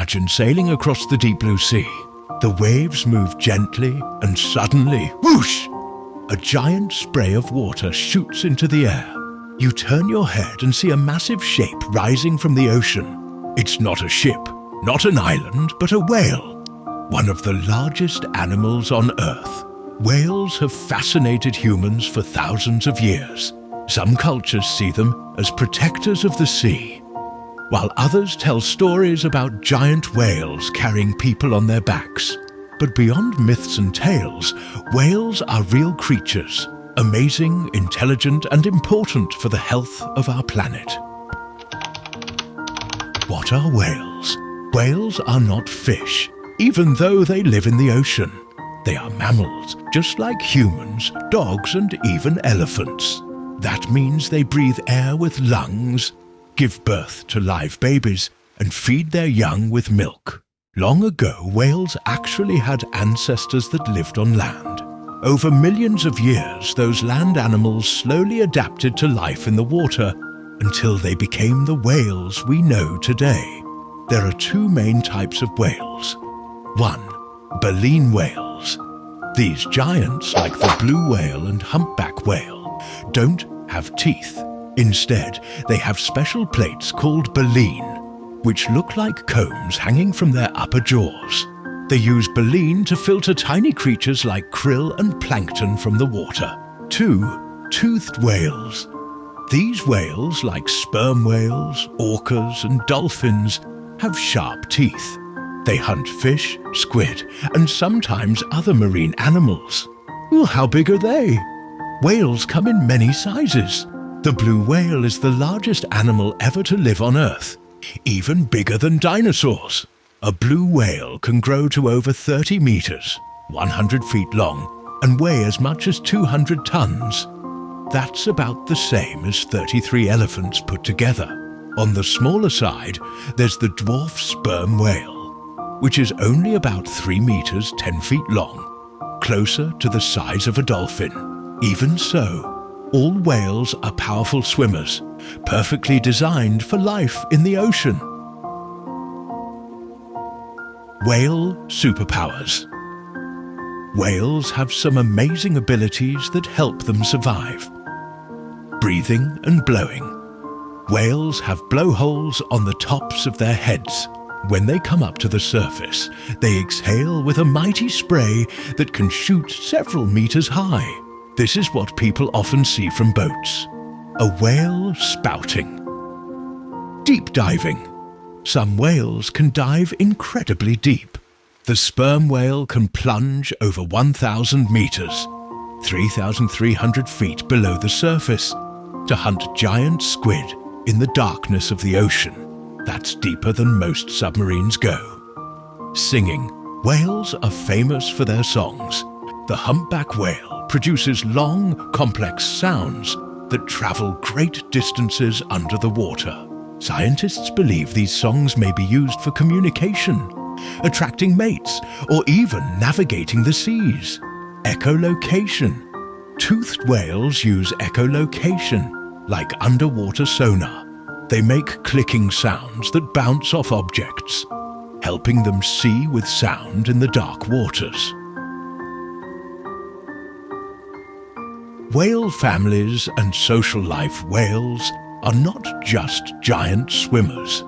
Imagine sailing across the deep blue sea. The waves move gently and suddenly, whoosh! A giant spray of water shoots into the air. You turn your head and see a massive shape rising from the ocean. It's not a ship, not an island, but a whale. One of the largest animals on Earth. Whales have fascinated humans for thousands of years. Some cultures see them as protectors of the sea, while others tell stories about giant whales carrying people on their backs. But beyond myths and tales, whales are real creatures, amazing, intelligent, and important for the health of our planet. What are whales? Whales are not fish, even though they live in the ocean. They are mammals, just like humans, dogs, and even elephants. That means they breathe air with lungs, give birth to live babies, and feed their young with milk. Long ago, whales actually had ancestors that lived on land. Over millions of years, those land animals slowly adapted to life in the water until they became the whales we know today. There are two main types of whales. 1. Baleen whales. These giants, like the blue whale and humpback whale, don't have teeth. Instead, they have special plates called baleen, which look like combs hanging from their upper jaws. They use baleen to filter tiny creatures like krill and plankton from the water. 2. Toothed whales. These whales, like sperm whales, orcas, and dolphins, have sharp teeth. They hunt fish, squid, and sometimes other marine animals. Well, how big are they? Whales come in many sizes. The blue whale is the largest animal ever to live on Earth, even bigger than dinosaurs. A blue whale can grow to over 30 meters, 100 feet long, and weigh as much as 200 tons. That's about the same as 33 elephants put together. On the smaller side, there's the dwarf sperm whale, which is only about 3 meters, 10 feet long, closer to the size of a dolphin. Even so, all whales are powerful swimmers, perfectly designed for life in the ocean. Whale superpowers. Whales have some amazing abilities that help them survive. Breathing and blowing. Whales have blowholes on the tops of their heads. When they come up to the surface, they exhale with a mighty spray that can shoot several meters high. This is what people often see from boats. A whale spouting. Deep diving. Some whales can dive incredibly deep. The sperm whale can plunge over 1,000 meters, 3,300 feet below the surface, to hunt giant squid in the darkness of the ocean. That's deeper than most submarines go. Singing. Whales are famous for their songs. The humpback whale produces long, complex sounds that travel great distances under the water. Scientists believe these songs may be used for communication, attracting mates, or even navigating the seas. Echolocation. Toothed whales use echolocation, like underwater sonar. They make clicking sounds that bounce off objects, helping them see with sound in the dark waters. Whale families and social life whales are not just giant swimmers.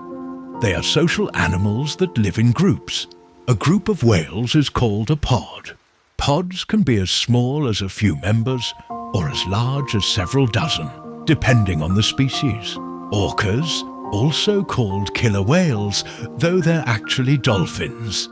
They are social animals that live in groups. A group of whales is called a pod. Pods can be as small as a few members or as large as several dozen, depending on the species. Orcas, also called killer whales, though they're actually dolphins,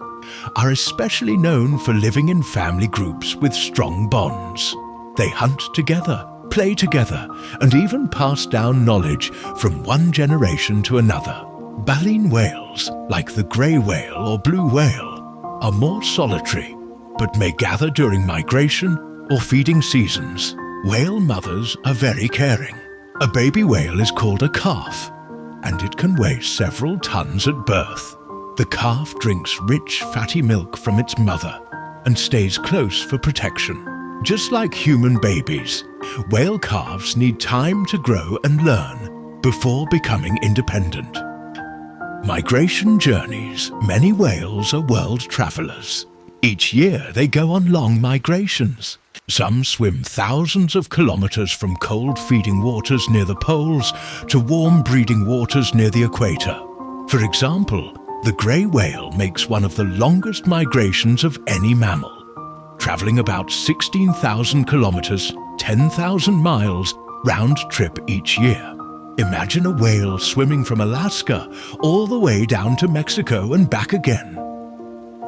are especially known for living in family groups with strong bonds. They hunt together, play together, and even pass down knowledge from one generation to another. Baleen whales, like the grey whale or blue whale, are more solitary, but may gather during migration or feeding seasons. Whale mothers are very caring. A baby whale is called a calf, and it can weigh several tons at birth. The calf drinks rich, fatty milk from its mother and stays close for protection. Just like human babies, whale calves need time to grow and learn before becoming independent. Migration journeys. Many whales are world travellers. Each year they go on long migrations. Some swim thousands of kilometres from cold feeding waters near the poles to warm breeding waters near the equator. For example, the grey whale makes one of the longest migrations of any mammal, travelling about 16,000 kilometres, 10,000 miles, round trip each year. Imagine a whale swimming from Alaska all the way down to Mexico and back again.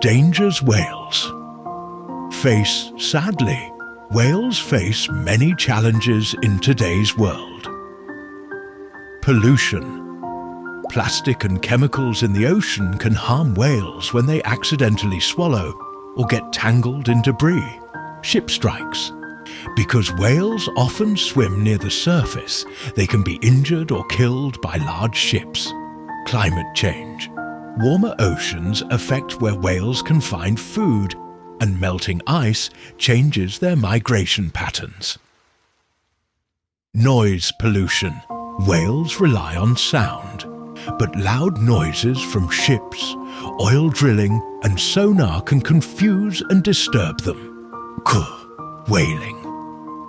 Dangers whales face. Sadly, whales face many challenges in today's world. Pollution. Plastic and chemicals in the ocean can harm whales when they accidentally swallow or get tangled in debris. Ship strikes. Because whales often swim near the surface, they can be injured or killed by large ships. Climate change. Warmer oceans affect where whales can find food, and melting ice changes their migration patterns. Noise pollution. Whales rely on sound, but loud noises from ships, oil drilling, and sonar can confuse and disturb them. Whaling.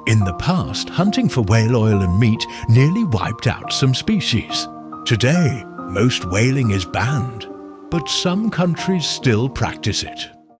In the past, hunting for whale oil and meat nearly wiped out some species. Today, most whaling is banned, but some countries still practice it.